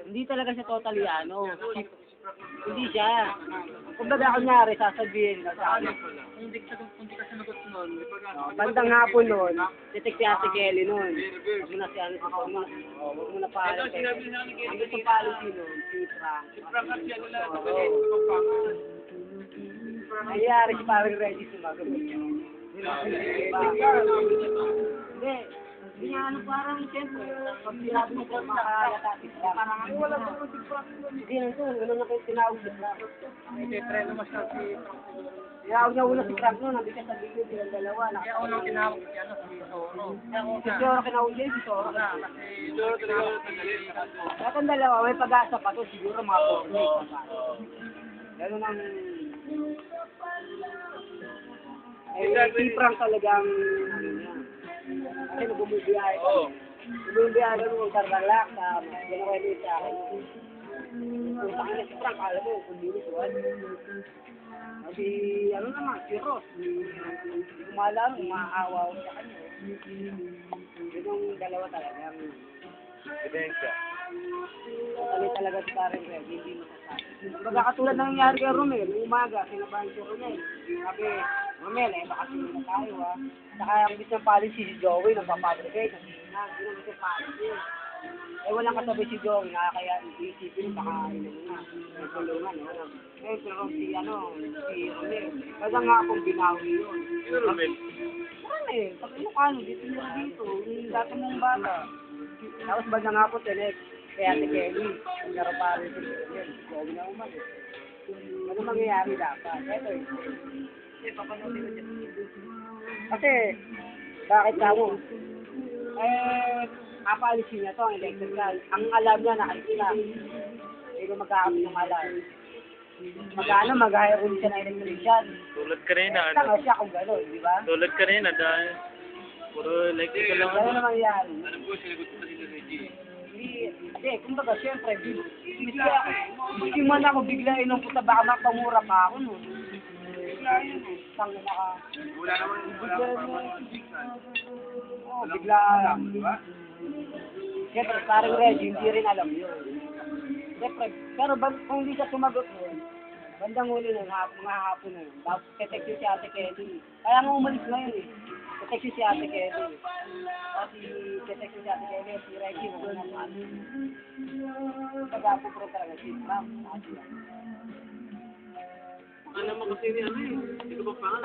Hindi talaga siya totally hindi siya. Kung baga kunyari, sasabihin ka sa akin. Hindi ka sinagot nun. Bandang hapon nun, titik si Ate Kelly nun. Huwag mo na si ano, huwag mo na paalam. Ang gusto policy nun, si Frank. Si Frank at siya nila. Nangyari si parang ready sumagot. Hindi. Hindi nga ano parang siyempre, pag sinabi mo ko makakatatis ka. Wala po si Frank. Hindi na ito, gano'n na kayo tinawag si Frank. Hindi, treno mas na si Frank. Tinawag niya una si Frank noon, nandito siya sa video, silang dalawa. Kaya unang tinawag si Soro. Si Soro kinawag niya, si Soro. Si Soro tinawag niya. Kaya itong dalawa, may pag-asa pa to, siguro mga 4 days. Gano'n ang... si Frank talagang, ano niya. Kasi nag-umubiyahe ko. Nag-umubiyahe ko nung Tarlac sa General sa akin. Kung saan na si Frank, alam mo, kung linis yun. Kasi, ano naman, si Ross. Hindi ko maalam, umaawa ko sa kanya. Yun yung dalawa talagang ebidensya. Talaga si Karen Red, hindi masasabi. Baga katulad ng nangyari kay Romel, yung umaga, sinabahan si Romel. Sabi, Romel, baka sino na tayo Saka ang gusto ng policy si Joey, nagpapabrigate, hindi naman gusto policy. Walang katabi si Joey, kaya isipin, baka may tulungan. Pero si Romel, baga nga akong binawi yun. Sino Romel? Romel, pag dito nila dito, yung dati mong bata. Tapos baga nga po, kaya si Kelly, ang laro pa rin si Kelly, Joey na umalis. Ano mangyayari dapat? Ito papanoodin ko dyan. Kasi, bakit mo? Kapalisin niya to ang electrical. Ang alam niya, nakikita. Hindi ko magkakapit ng alam. Mag-hire ulit siya ng electrician. Tulad kanina, Tanga siya kung gano'n, di ba? Tulad kanina, dahil puro electrical lang. Gano'n na mangyayari. Ano po, sinagot ko sila Reggie? Hindi, kumbaga, syempre, hindi man ako bigla inuputa, baka mapamura pa ako nun. Bigla yun tangin na ka. Wala naman, Bigla alam, di ba? Siyempre, parang Reggie, hindi rin alam yun. Siyempre, pero kung hindi ka sumagot yun, bandang huli nun, mga hapon na yun. Tapos, tetext si Ate Kelly. Kaya nga umalis na yun Tetext si Ate Kelly. Kasi, tetext si Ate Kelly, si Reggie, wala na sa atin. Pag-apupro talaga, si Frank. Alam mo kasi niya, hindi ko pa